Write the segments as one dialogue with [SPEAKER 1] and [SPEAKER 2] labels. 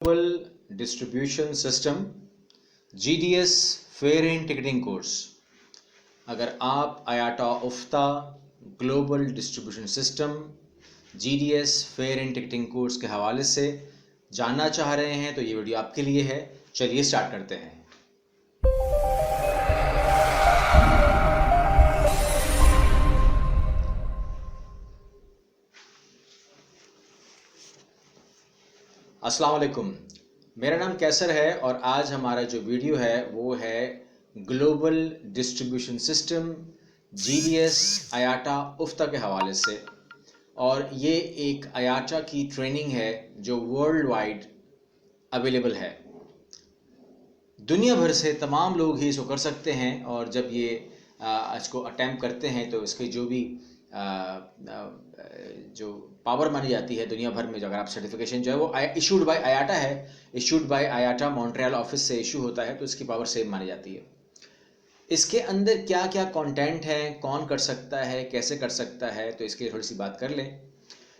[SPEAKER 1] Global distribution system GDS fare in ticketing course. अगर आप IATA उफ्ता global distribution system GDS fare in ticketing course के हवाले से जानना चाह रहे हैं तो ये वीडियो आपके लिए है। चलिए स्टार्ट करते हैं। अस्सलाम वालेकुम, मेरा नाम कैसर है और आज हमारा जो वीडियो है वो है global distribution system GDS IATA उफ्ता के हवाले से। और ये एक IATA की ट्रेनिंग है जो वर्ल्ड वाइड अवेलेबल है। दुनिया भर से तमाम लोग ही इसको कर सकते हैं और जब ये इसको अटैम्प्ट करते हैं तो इसकी जो भी जो पावर मानी जाती है दुनिया भर में, जो अगर आप सर्टिफिकेशन जो है वो इशूड बाय IATA है, issued by IATA Montreal office से इशू होता है, तो इसकी पावर सेम मानी जाती है। इसके अंदर क्या क्या कंटेंट है, कौन कर सकता है, कैसे कर सकता है, तो इसके थोड़ी सी बात कर लें।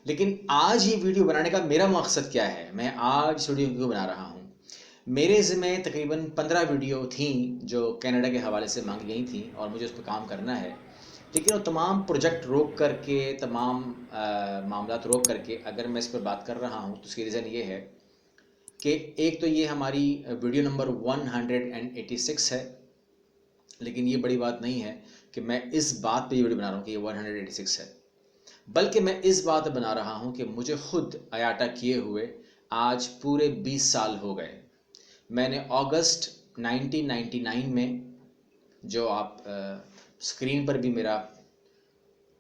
[SPEAKER 1] लेकिन आज ये वीडियो बनाने का मेरा मकसद क्या है, मैं आज इस वीडियो क्यों बना रहा हूँ। मेरे ज़िम्मे तकरीबन 15 वीडियो थी जो कनाडा के हवाले से मांगी गई थी और मुझे उस पर काम करना है। लेकिन वो तमाम प्रोजेक्ट रोक करके, तमाम मामलात रोक करके अगर मैं इस पर बात कर रहा हूँ तो उसकी रीज़न ये है कि एक तो ये हमारी वीडियो नंबर 186 है। लेकिन ये बड़ी बात नहीं है कि मैं इस बात पे ये वीडियो बना रहा हूँ कि ये 186 है, बल्कि मैं इस बात बना रहा हूँ कि मुझे खुद IATA किए हुए आज पूरे 20 साल हो गए। मैंने अगस्त 1999 में, जो आप स्क्रीन पर भी मेरा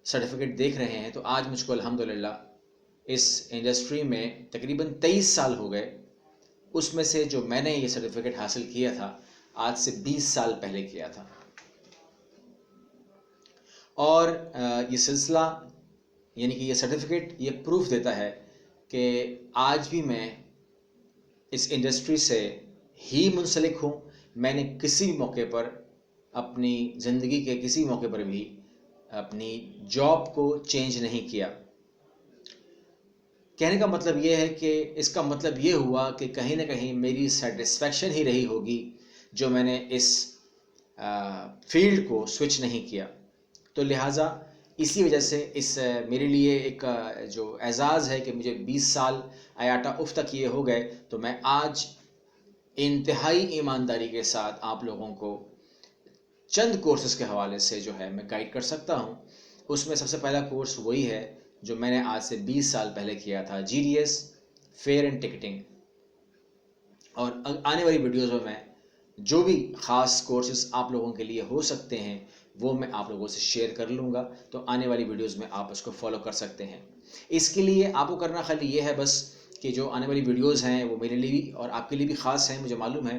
[SPEAKER 1] सर्टिफिकेट देख रहे हैं, तो आज मुझको अल्हम्दुलिल्लाह इस इंडस्ट्री में तकरीबन 23 साल हो गए। उसमें से जो मैंने ये सर्टिफिकेट हासिल किया था आज से 20 साल पहले किया था। और ये सिलसिला यानी कि ये सर्टिफिकेट ये प्रूफ देता है कि आज भी मैं इस इंडस्ट्री से ही मुंसलिक हूँ। मैंने किसी भी मौके पर, अपनी ज़िंदगी के किसी मौके पर भी अपनी जॉब को चेंज नहीं किया। कहने का मतलब ये है कि इसका मतलब ये हुआ कि कहीं ना कहीं मेरी सेटिस्फैक्शन ही रही होगी जो मैंने इस फील्ड को स्विच नहीं किया। तो लिहाजा इसी वजह से इस मेरे लिए एक जो एजाज़ है कि मुझे 20 साल IATA उफ्ता किए हो गए, तो मैं आज इंतहाई ईमानदारी के साथ आप लोगों को चंद कोर्सेज़ के हवाले से जो है मैं गाइड कर सकता हूँ। उसमें सबसे पहला कोर्स वही है जो मैंने आज से 20 साल पहले किया था, GDS फेयर एंड टिकटिंग। और आने वाली वीडियोज़ में मैं जो भी ख़ास कोर्सेज़ आप लोगों के लिए हो सकते हैं वो मैं आप लोगों से शेयर कर लूँगा, तो आने वाली वीडियोज़ में आप उसको फॉलो कर सकते हैं। इसके लिए आपको करना खाली ये है बस कि जो आने वाली वीडियोज़ हैं वो मेरे लिए भी और आपके लिए भी ख़ास हैं, मुझे मालूम है।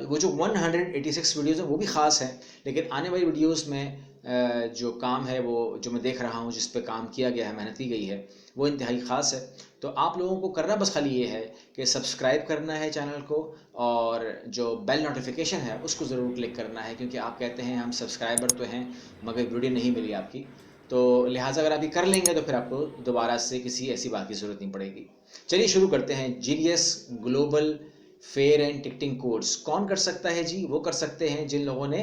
[SPEAKER 1] वो जो 186 वीडियोज़ हैं वो भी ख़ास हैं, लेकिन आने वाली वीडियोज़ में जो काम है वो जो मैं देख रहा हूँ, जिस पे काम किया गया है, मेहनत की गई है, वो इंतहाई ख़ास है। तो आप लोगों को करना बस खाली ये है कि सब्सक्राइब करना है चैनल को और जो बेल नोटिफिकेशन है उसको ज़रूर क्लिक करना है, क्योंकि आप कहते हैं हम सब्सक्राइबर तो हैं मगर वीडियो नहीं मिली आपकी। तो लिहाजा अगर आप ये कर लेंगे तो फिर आपको दोबारा से किसी ऐसी बात की ज़रूरत नहीं पड़ेगी। चलिए शुरू करते हैं। GDS global fair and ticketing course कौन कर सकता है जी? वो कर सकते हैं जिन लोगों ने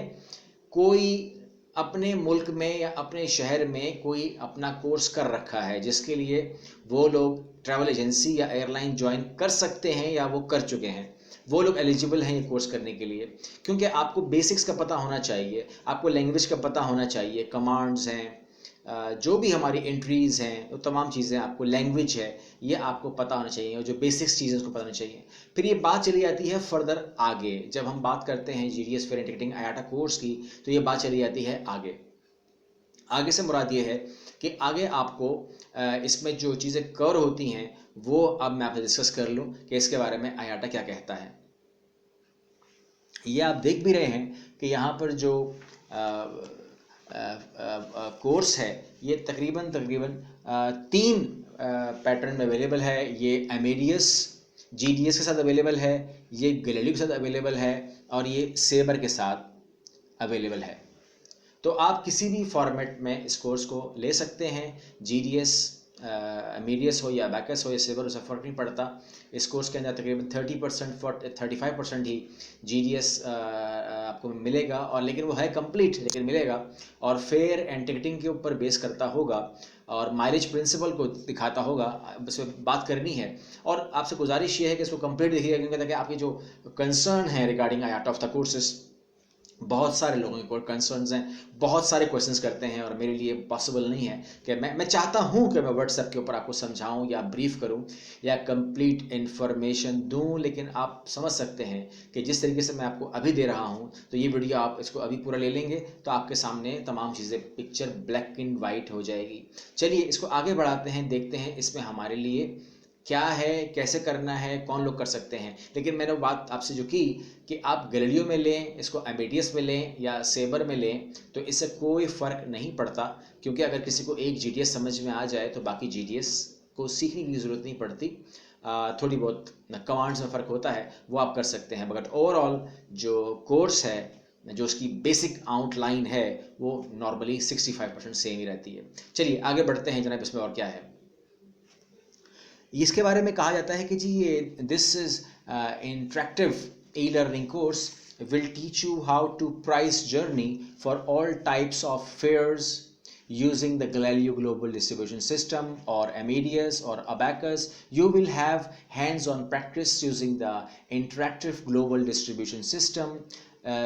[SPEAKER 1] कोई अपने मुल्क में या अपने शहर में कोई अपना कोर्स कर रखा है, जिसके लिए वो लोग ट्रैवल एजेंसी या एयरलाइन ज्वाइन कर सकते हैं या वो कर चुके हैं। वो लोग एलिजिबल हैं ये कोर्स करने के लिए, क्योंकि आपको बेसिक्स का पता होना चाहिए, आपको लैंग्वेज का पता होना चाहिए, कमांड्स हैं, जो भी हमारी एंट्रीज़ हैं, वो तमाम चीज़ें, आपको लैंग्वेज है ये आपको पता होना चाहिए और जो बेसिक्स चीज़ें उसको पता होनी चाहिए। फिर ये बात चली जाती है फर्दर आगे, जब हम बात करते हैं GDS fair and ticketing IATA course की, तो ये बात चली जाती है आगे। आगे से मुराद ये है कि आगे आपको इसमें जो चीज़ें कवर होती हैं वो अब मैं आपसे डिस्कस कर लूँ कि इसके बारे में IATA क्या कहता है। ये आप देख भी रहे हैं कि यहाँ पर जो कोर्स है ये तकरीबन 3 पैटर्न में अवेलेबल है। ये एमेडियस GDS के साथ अवेलेबल है, ये गैलीलियो के साथ अवेलेबल है और ये सेबर के साथ अवेलेबल है। तो आप किसी भी फॉर्मेट में इस कोर्स को ले सकते हैं। GDS अमीडियस हो या अबैकस हो या सेबर, उसे फ़र्क नहीं पड़ता। इस कोर्स के अंदर तकरीबन 30% 35% ही GDS आपको मिलेगा, और लेकिन वो है कंप्लीट, लेकिन मिलेगा, और फेयर एंड टिकटिंग के ऊपर बेस करता होगा और माइलेज प्रिंसिपल को दिखाता होगा। बस बात करनी है, और आपसे गुजारिश ये है कि इसको कंप्लीट देखिएगा, क्योंकि ताकि आपकी जो कंसर्न है regarding art of the courses, बहुत सारे लोगों के कंसर्न्स हैं, बहुत सारे क्वेश्चंस करते हैं, और मेरे लिए पॉसिबल नहीं है कि मैं चाहता हूं कि मैं व्हाट्सएप के ऊपर आपको समझाऊं या ब्रीफ करूं या कंप्लीट इन्फॉर्मेशन दूं, लेकिन आप समझ सकते हैं कि जिस तरीके से मैं आपको अभी दे रहा हूं, तो ये वीडियो आप इसको अभी पूरा ले लेंगे तो आपके सामने तमाम चीज़ें, पिक्चर ब्लैक एंड वाइट हो जाएगी। चलिए इसको आगे बढ़ाते हैं, देखते हैं इसमें हमारे लिए क्या है, कैसे करना है, कौन लोग कर सकते हैं। लेकिन मैंने बात आपसे जो की कि आप गैलीलियो में लें, इसको एमेडियस में लें या सेबर में लें, तो इससे कोई फ़र्क नहीं पड़ता, क्योंकि अगर किसी को एक GDS समझ में आ जाए तो बाकी GDS को सीखने की ज़रूरत नहीं पड़ती। थोड़ी बहुत कमांड्स में फ़र्क होता है, वो आप कर सकते हैं, बट ओवरऑल जो कोर्स है, जो उसकी बेसिक आउटलाइन है, वो नॉर्मली 65% सेम ही रहती है। चलिए आगे बढ़ते हैं जनाब, इसमें और क्या है। इसके बारे में कहा जाता है कि जी ये this is interactive e-learning course will teach you how to price journey for all types of fares using the Galileo Global Distribution System or Amadeus or Abacus. You will have hands-on practice using the interactive global distribution system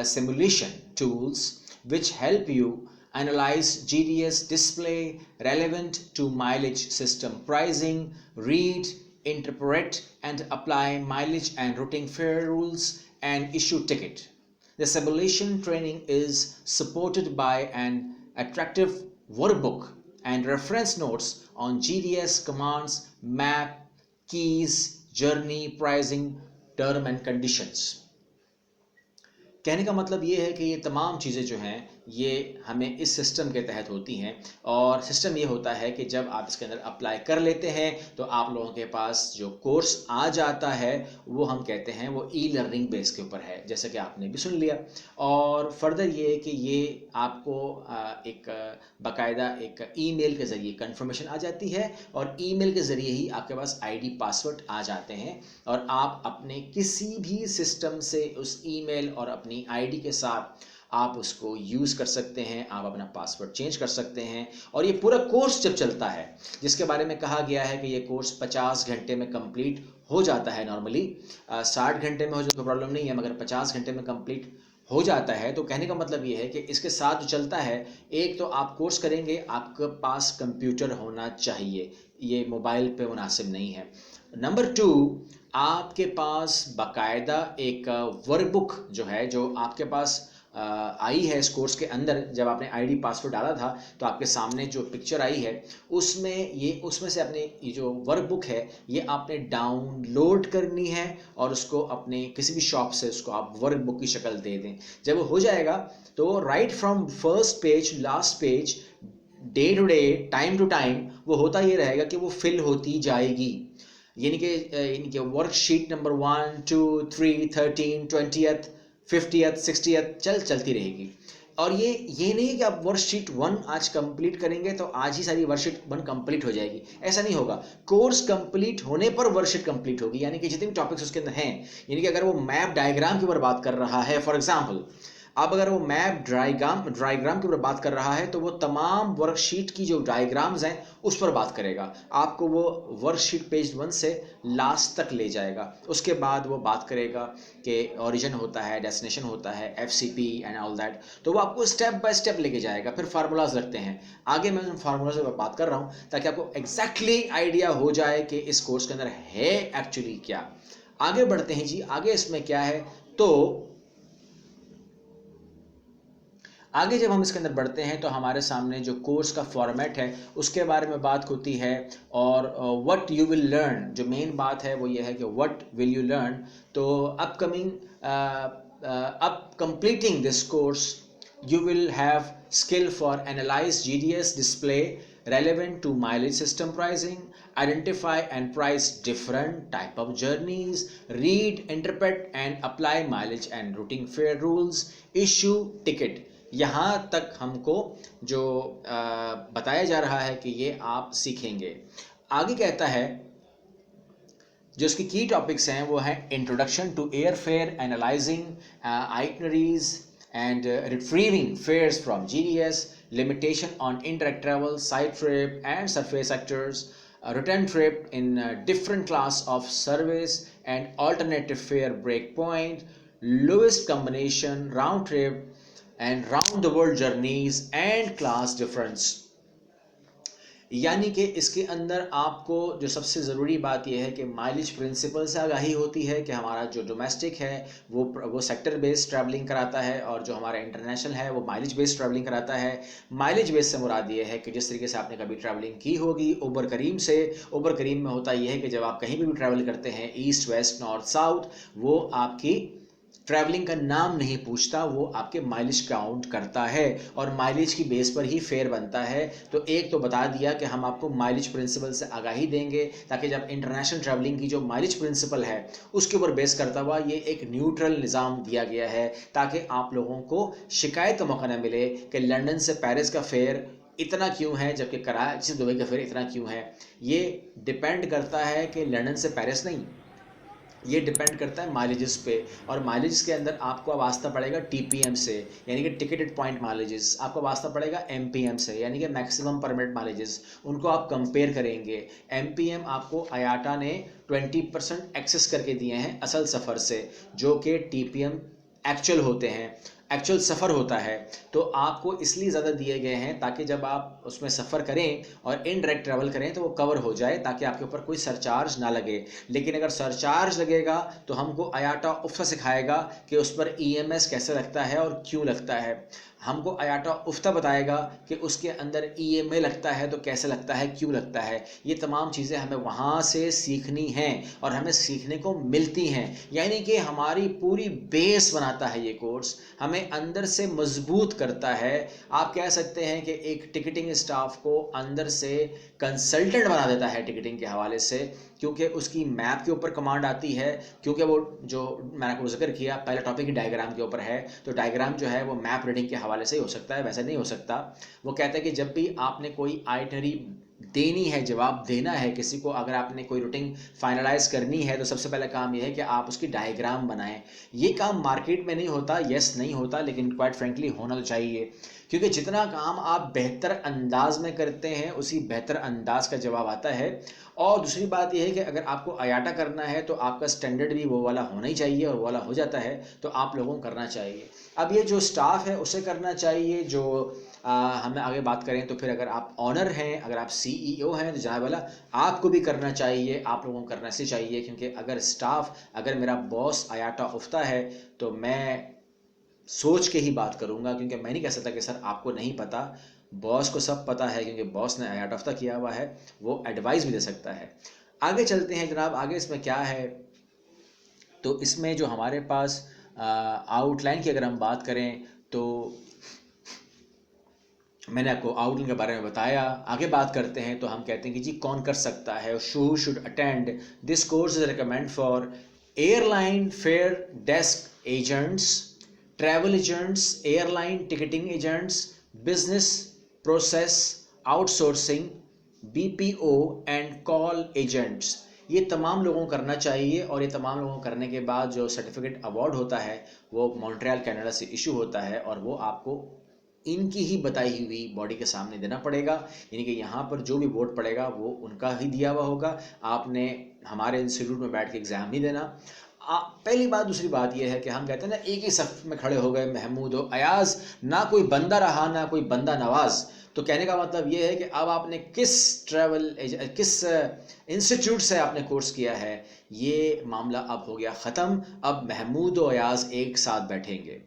[SPEAKER 1] simulation tools which help you analyze GDS display relevant to mileage system pricing, read, interpret and apply mileage and routing fare rules and issue ticket. The simulation training is supported by an attractive workbook and reference notes on GDS commands, map, keys, journey, pricing, term and conditions. कहने का मतलब ये है कि ये तमाम चीज़ें जो हैं ये हमें इस सिस्टम के तहत होती हैं, और सिस्टम ये होता है कि जब आप इसके अंदर अप्लाई कर लेते हैं तो आप लोगों के पास जो कोर्स आ जाता है वो हम कहते हैं वो e-learning बेस के ऊपर है, जैसे कि आपने भी सुन लिया। और फर्दर ये है कि ये आपको एक बाकायदा एक ईमेल के ज़रिए कंफर्मेशन आ जाती है, और ईमेल के ज़रिए ही आपके पास ID पासवर्ड आ जाते हैं, और आप अपने किसी भी सिस्टम से उस ईमेल और अपनी ID के साथ आप उसको यूज़ कर सकते हैं, आप अपना पासवर्ड चेंज कर सकते हैं। और ये पूरा कोर्स जब चलता है, जिसके बारे में कहा गया है कि ये कोर्स 50 घंटे में कंप्लीट हो जाता है, नॉर्मली 60 घंटे में हो जाए तो प्रॉब्लम नहीं है, मगर 50 घंटे में कंप्लीट हो जाता है। तो कहने का मतलब ये है कि इसके साथ जो चलता है, एक तो आप कोर्स करेंगे, आपके पास कंप्यूटर होना चाहिए, ये मोबाइल पे मुनासिब नहीं है। नंबर 2, आपके पास बाकायदा एक वर्कबुक जो है, जो आपके पास आई है इस कोर्स के अंदर, जब आपने ID पासवर्ड डाला था तो आपके सामने जो पिक्चर आई है उसमें से अपने ये जो वर्कबुक है ये आपने डाउनलोड करनी है, और उसको अपने किसी भी शॉप से उसको आप वर्कबुक की शक्ल दे दें। जब वो हो जाएगा तो right from first page last page, day to day, time to time, वो होता ये रहेगा कि वो फिल होती जाएगी। यानी कि इनके worksheet number 1, 2, 3, 13, 20th, 50th, 60th चलती रहेगी। और ये नहीं है कि आप वर्कशीट 1 आज कंप्लीट करेंगे तो आज ही सारी वर्कशीट 1 कंप्लीट हो जाएगी, ऐसा नहीं होगा। कोर्स कंप्लीट होने पर वर्कशीट कंप्लीट होगी, यानी कि जितने भी टॉपिक्स उसके अंदर हैं, यानी कि अगर वो मैप डायग्राम के ऊपर बात कर रहा है, फॉर एग्जांपल, अब अगर वो मैप डायग्राम के ऊपर बात कर रहा है तो वो तमाम वर्कशीट की जो डायग्राम्स हैं उस पर बात करेगा, आपको वो वर्कशीट पेज 1 से लास्ट तक ले जाएगा। उसके बाद वो बात करेगा कि ओरिजिन होता है, डेस्टिनेशन होता है, FCP एंड ऑल दैट, तो वो आपको स्टेप बाय स्टेप लेके जाएगा। फिर फार्मूलाज लगते हैं, आगे मैं उन फार्मूलाज पर बात कर रहा हूँ ताकि आपको एग्जैक्टली आइडिया हो जाए कि इस कोर्स के अंदर है एक्चुअली क्या। आगे बढ़ते हैं जी, आगे इसमें क्या है, तो आगे जब हम इसके अंदर बढ़ते हैं तो हमारे सामने जो कोर्स का फॉर्मेट है उसके बारे में बात होती है, और व्हाट यू विल लर्न, जो मेन बात है वो ये है कि व्हाट विल यू लर्न। तो up completing this course you will have skill for analyze GDS display relevant to mileage system pricing, identify and price different type of journeys, read, interpret and apply mileage and routing fare rules, issue ticket, यहाँ तक हमको जो बताया जा रहा है कि ये आप सीखेंगे। आगे कहता है, जो इसकी की टॉपिक्स हैं वो हैं introduction to airfare, analysing itineraries and retrieving fares from GDS, limitation on indirect travel, side trip and surface sectors, return trip in different class of service and alternative fare breakpoint, lowest combination, round trip and round the world journeys and class difference। यानी कि इसके अंदर आपको जो सबसे ज़रूरी बात यह है कि माइलेज प्रिंसिपल से आगाही होती है कि हमारा जो डोमेस्टिक है वो सेक्टर बेस्ड ट्रैवलिंग कराता है, और जो हमारा इंटरनेशनल है वो माइलेज बेस्ड ट्रैवलिंग कराता है। माइलेज बेस्ड से मुराद ये है कि जिस तरीके से आपने कभी ट्रैवलिंग की होगी उबर करीम से, उबर करीम में होता यह है कि जब आप कहीं भी ट्रैवल करते हैं ईस्ट वेस्ट नॉर्थ साउथ, वो आपकी ट्रैवलिंग का नाम नहीं पूछता, वो आपके माइलेज काउंट करता है और माइलेज की बेस पर ही फेयर बनता है। तो एक तो बता दिया कि हम आपको माइलेज प्रिंसिपल से आगाही देंगे ताकि जब इंटरनेशनल ट्रैवलिंग की जो माइलेज प्रिंसिपल है उसके ऊपर बेस करता हुआ ये एक न्यूट्रल निज़ाम दिया गया है, ताकि आप लोगों को शिकायत का मौका न मिले कि लंदन से पेरिस का फेयर इतना क्यों है जबकि कराची से दुबई का फेयर इतना क्यों है। ये डिपेंड करता है कि लंदन से पेरिस नहीं, ये डिपेंड करता है माइलेजेस पे, और माइलेज के अंदर आपको वास्ता पड़ेगा TPM से, यानी कि टिकटेड पॉइंट माइलेजेस, आपको वास्ता पड़ेगा MPM से, यानी कि मैक्सिमम परमिट माइलेजेस। उनको आप कंपेयर करेंगे। MPM आपको आयाटा ने 20% एक्सेस करके दिए हैं असल सफ़र से, जो कि TPM एक्चुअल होते हैं, एक्चुअल सफ़र होता है। तो आपको इसलिए ज़्यादा दिए गए हैं ताकि जब आप उसमें सफ़र करें और इनडायरेक्ट ट्रैवल करें तो वो कवर हो जाए, ताकि आपके ऊपर कोई सरचार्ज ना लगे। लेकिन अगर सरचार्ज लगेगा तो हमको आयाटा उफ्ता सिखाएगा कि उस पर EMS कैसे लगता है और क्यों लगता है। हमको आयाटा उफ्ता बताएगा कि उसके अंदर EMA लगता है तो कैसे लगता है, क्यों लगता है। ये तमाम चीज़ें हमें वहाँ से सीखनी हैं और हमें सीखने को मिलती हैं, यानी कि हमारी पूरी बेस बनाता है ये कोर्स, हमें अंदर से मजबूत करता है। आप कह सकते हैं कि एक टिकटिंग स्टाफ को अंदर से कंसल्टेंट बना देता है टिकटिंग के हवाले से, क्योंकि उसकी मैप के ऊपर कमांड आती है, क्योंकि वो जो मैंने आपको जिक्र किया पहला टॉपिक ही डायग्राम के ऊपर है, तो डायग्राम जो है वो मैप रीडिंग के हवाले से ही हो सकता है, वैसे नहीं हो सकता। वो कहते हैं कि जब भी आपने कोई आइटनरी देनी है, जवाब देना है किसी को, अगर आपने कोई रूटिंग फाइनलाइज करनी है तो सबसे पहला काम यह है कि आप उसकी डायग्राम बनाएं। ये काम मार्केट में नहीं होता, यस नहीं होता, लेकिन क्वाइट फ्रेंकली होना तो चाहिए, क्योंकि जितना काम आप बेहतर अंदाज में करते हैं उसी बेहतर अंदाज का जवाब आता है। और दूसरी बात यह है कि अगर आपको आयाटा करना है तो आपका स्टैंडर्ड भी वो वाला होना ही चाहिए, और वो वाला हो जाता है तो आप लोगों को करना चाहिए। अब ये जो स्टाफ है उसे करना चाहिए, जो हमें आगे बात करें तो फिर अगर आप ऑनर हैं, अगर आप CEO हैं तो जनाब वाला आपको भी करना चाहिए, आप लोगों को करना से चाहिए, क्योंकि अगर स्टाफ, अगर मेरा बॉस आयाटा उफ्ता है तो मैं सोच के ही बात करूंगा, क्योंकि मैं नहीं कह सकता कि सर आपको नहीं पता। बॉस को सब पता है, क्योंकि बॉस ने आयाटा उफ्ता किया हुआ है, वो एडवाइस भी दे सकता है। आगे चलते हैं जनाब, आगे इसमें क्या है, तो इसमें जो हमारे पास आउटलाइन की अगर हम बात करें तो मैंने आपको आउटलाइन के बारे में बताया। आगे बात करते हैं तो हम कहते हैं कि जी कौन कर सकता है, who should attend this course is recommend for airline fare desk agents, travel agents, airline ticketing agents, business process outsourcing, BPO and call agents. ये तमाम लोगों को करना चाहिए, और ये तमाम लोगों को करने के बाद जो सर्टिफिकेट अवार्ड होता है वो मॉन्ट्रियल कनाडा से इशू होता है, और वो आपको इनकी ही बताई हुई बॉडी के सामने देना पड़ेगा, यानी कि यहाँ पर जो भी वोट पड़ेगा वो उनका ही दिया हुआ होगा। आपने हमारे इंस्टीट्यूट में बैठ के एग्ज़ाम नहीं देना। पहली बात। दूसरी बात यह है कि हम कहते हैं ना, एक ही सफ में खड़े हो गए महमूद और अयाज, ना कोई बंदा रहा ना कोई बंदा नवाज। तो कहने का मतलब ये है कि अब आपने किस इंस्टीट्यूट से आपने कोर्स किया है, ये मामला अब हो गया ख़त्म। अब महमूद और अयाज एक साथ बैठेंगे,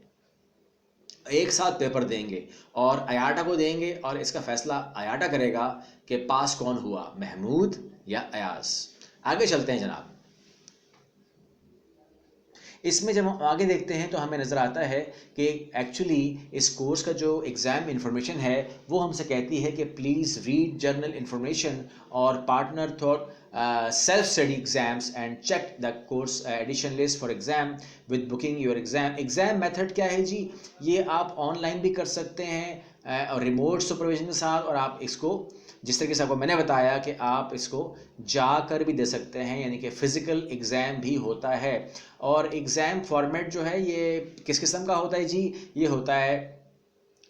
[SPEAKER 1] एक साथ पेपर देंगे और आयाटा को देंगे, और इसका फैसला आयाटा करेगा कि पास कौन हुआ, महमूद या अयाज। आगे चलते हैं जनाब। इसमें जब हम आगे देखते हैं तो हमें नज़र आता है कि एक्चुअली इस कोर्स का जो एग्ज़ाम इन्फॉर्मेशन है वो हमसे कहती है कि प्लीज़ रीड जर्नल इन्फॉर्मेशन और partner thought self study exams and check the course edition list for exam with booking your exam method क्या है जी, ये आप ऑनलाइन भी कर सकते हैं और रिमोट सुपरविजन के साथ, और आप इसको जिस तरीके से आपको मैंने बताया कि आप इसको जाकर भी दे सकते हैं, यानी कि फिजिकल एग्ज़ाम भी होता है। और एग्ज़ाम फॉर्मेट जो है ये किस किस्म का होता है जी, ये होता है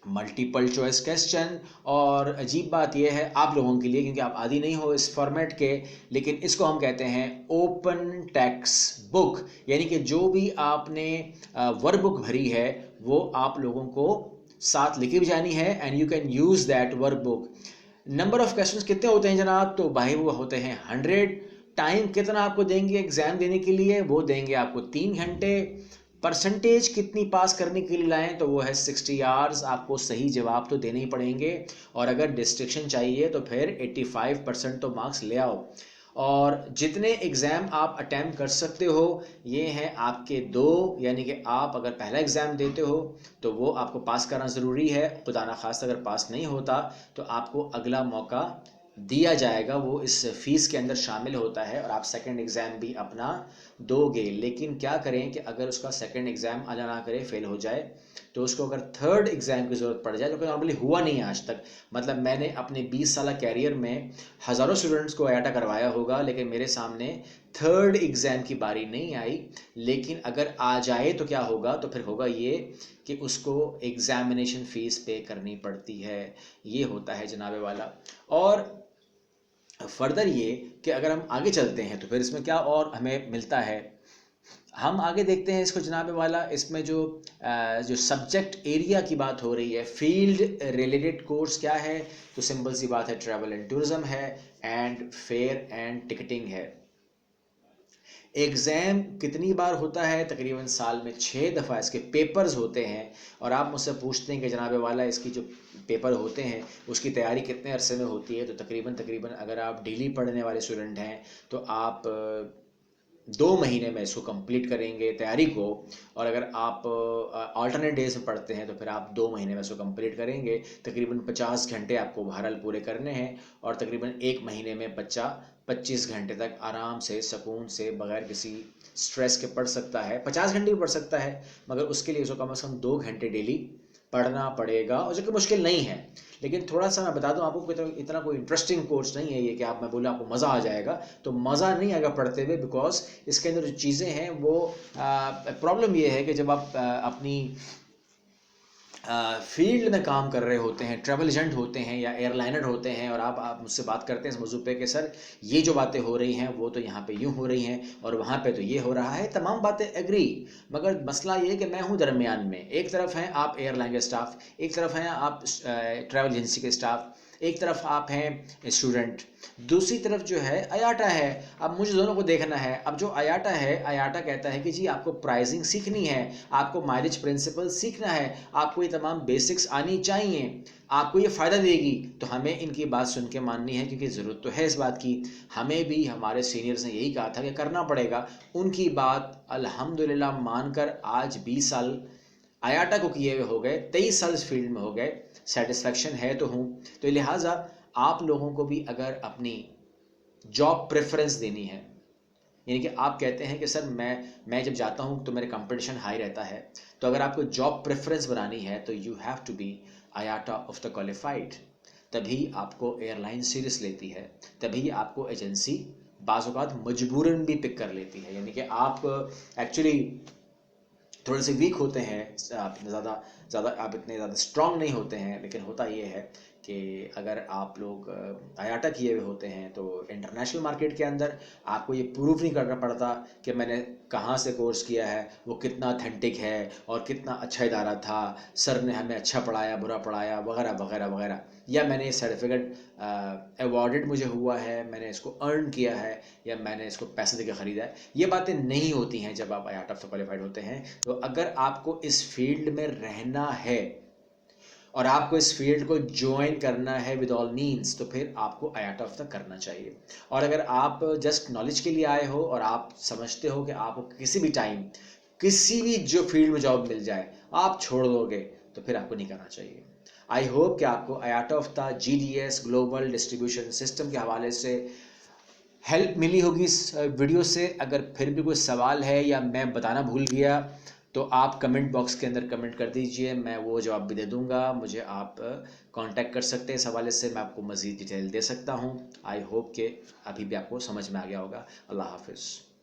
[SPEAKER 1] मल्टीपल चॉइस क्वेश्चन। और अजीब बात यह है आप लोगों के लिए, क्योंकि आप आदी नहीं हो इस फॉर्मेट के, लेकिन इसको हम कहते हैं ओपन टेक्स्ट बुक, यानी कि जो भी आपने वर्क बुक भरी है वो आप लोगों को साथ लेके भी जानी है, and you can use that work book. Number of questions कितने होते हैं जनाब, तो भाई वो होते हैं 100। टाइम कितना आपको देंगे एग्जाम देने के लिए, वो देंगे आपको 3 घंटे। परसेंटेज कितनी पास करने के लिए लाएं, तो वो है 60 आवर्स। आपको सही जवाब तो देने ही पड़ेंगे, और अगर डिस्ट्रिक्शन चाहिए तो फिर 85% तो मार्क्स ले आओ। और जितने एग्ज़ाम आप अटैम्प्ट कर सकते हो ये हैं आपके 2, यानी कि आप अगर पहला एग्ज़ाम देते हो तो वो आपको पास करना ज़रूरी है। खुदा ना खास्ता अगर पास नहीं होता तो आपको अगला मौका दिया जाएगा, वो इस फीस के अंदर शामिल होता है, और आप सेकंड एग्ज़ाम भी अपना दोगे। लेकिन क्या करें कि अगर उसका सेकंड एग्ज़ाम अल्लाह ना करे फेल हो जाए, तो उसको अगर थर्ड एग्ज़ाम की ज़रूरत पड़ जाए, जो कि नॉर्मली हुआ नहीं है आज तक। मतलब मैंने अपने 20 साल कैरियर में हज़ारों स्टूडेंट्स को आयाटा करवाया होगा, लेकिन मेरे सामने थर्ड एग्ज़ाम की बारी नहीं आई। लेकिन अगर आ जाए तो क्या होगा, तो फिर होगा ये कि उसको एग्ज़ामिनेशन फ़ीस पे करनी पड़ती है। ये होता है जनाबे वाला। और फर्दर ये कि अगर हम आगे चलते हैं तो फिर इसमें क्या और हमें मिलता है, हम आगे देखते हैं इसको जनाबे वाला। इसमें जो सब्जेक्ट एरिया की बात हो रही है, फील्ड रिलेटेड कोर्स क्या है, तो सिंपल सी बात है, ट्रैवल एंड टूरिज्म है, एंड फेयर एंड टिकटिंग है। एग्ज़ाम कितनी बार होता है, तकरीबन साल में 6 दफ़ा इसके पेपर्स होते हैं। और आप मुझसे पूछते हैं कि जनाबे वाला इसकी जो पेपर होते हैं उसकी तैयारी कितने अरसे में होती है, तो तकरीबन अगर आप डेली पढ़ने वाले स्टूडेंट हैं तो आप 2 महीने में इसको कंप्लीट करेंगे तैयारी को। और अगर आप अल्टरनेट डेज में पढ़ते हैं तो फिर आप 2 महीने में इसको कंप्लीट करेंगे। तकरीबन 50 घंटे आपको बहरहाल पूरे करने हैं, और तकरीबन 1 महीने में बच्चा 25 घंटे तक आराम से सुकून से बगैर किसी स्ट्रेस के पढ़ सकता है। 50 घंटे भी पढ़ सकता है, मगर उसके लिए उसको कम से कम 2 घंटे डेली पढ़ना पड़ेगा, और जो कि मुश्किल नहीं है। लेकिन थोड़ा सा मैं बता दूं आपको, इतना कोई इंटरेस्टिंग कोर्स नहीं है ये कि आप, मैं बोला आपको मज़ा आ जाएगा, तो मज़ा नहीं आएगा पढ़ते हुए, बिकॉज इसके अंदर जो चीज़ें हैं वो प्रॉब्लम ये है कि जब आप अपनी फील्ड में काम कर रहे होते हैं, ट्रैवल एजेंट होते हैं या एयरलाइनर होते हैं, और आप मुझसे बात करते हैं इस मौजू पे कि सर ये जो बातें हो रही हैं वो तो यहाँ पे यूँ हो रही हैं और वहाँ पे तो ये हो रहा है, तमाम बातें एग्री। मगर मसला ये कि मैं हूँ दरमियान में। एक तरफ हैं आप एयरलाइन के स्टाफ, एक तरफ हैं आप ट्रैवल एजेंसी के स्टाफ, एक तरफ आप हैं स्टूडेंट, दूसरी तरफ जो है आयाटा है। अब मुझे दोनों को देखना है। अब जो आयाटा है, आयाटा कहता है कि जी आपको प्राइसिंग सीखनी है, आपको माइलेज प्रिंसिपल सीखना है, आपको ये तमाम बेसिक्स आनी चाहिए, आपको ये फ़ायदा देगी, तो हमें इनकी बात सुन के माननी है, क्योंकि ज़रूरत तो है इस बात की। हमें भी हमारे सीनियर्स ने यही कहा था कि करना पड़ेगा। उनकी बात अल्हम्दुलिल्लाह मानकर आज 20 साल आयाटा को किए हुए हो गए, 23 साल इस फील्ड में हो गए, सेटिस्फेक्शन है तो हूँ। तो लिहाजा आप लोगों को भी अगर अपनी जॉब प्रेफरेंस देनी है, यानी कि आप कहते हैं कि सर मैं जब जाता हूँ तो मेरे कंपटीशन हाई रहता है, तो अगर आपको जॉब प्रेफरेंस बनानी है तो you have to be IATA of the qualified. तभी आपको एयरलाइन सीरियस लेती है, तभी आपको एजेंसी बाज़ औक़ात मजबूरन भी पिक कर लेती है। यानी कि आप एक्चुअली थोड़े से वीक होते हैं, आप इतने ज़्यादा स्ट्रांग नहीं होते हैं, लेकिन होता ये है कि अगर आप लोग आयाटा किए हुए होते हैं तो इंटरनेशनल मार्केट के अंदर आपको ये प्रूफ नहीं करना पड़ता कि मैंने कहाँ से कोर्स किया है, वो कितना ऑथेंटिक है और कितना अच्छा इदारा था, सर ने हमें अच्छा पढ़ाया बुरा पढ़ाया वगैरह वगैरह वगैरह, या मैंने सर्टिफिकेट अवॉर्डेड मुझे हुआ है, मैंने इसको अर्न किया है, या मैंने इसको पैसे देकर ख़रीदा है। ये बातें नहीं होती हैं जब आप आयाटा से क्वालिफाइड होते हैं। तो अगर आपको इस फील्ड में रहना है और आपको इस फील्ड को ज्वाइन करना है विद ऑल मीन्स, तो फिर आपको आयाटा तक करना चाहिए। और अगर आप जस्ट नॉलेज के लिए आए हो और आप समझते हो कि आपको किसी भी टाइम किसी भी जो फील्ड में जॉब मिल जाए आप छोड़ दोगे, तो फिर आपको नहीं करना चाहिए। आई होप कि आपको आयाटा of the GDS global distribution system के हवाले से हेल्प मिली होगी इस वीडियो से। अगर फिर भी कोई सवाल है या मैं बताना भूल गया तो आप कमेंट बॉक्स के अंदर कमेंट कर दीजिए, मैं वो जवाब भी दे दूंगा। मुझे आप कांटेक्ट कर सकते हैं इस हवाले से, मैं आपको मज़ीद डिटेल दे सकता हूँ। आई होप कि अभी भी आपको समझ में आ गया होगा। अल्लाह हाफिज़।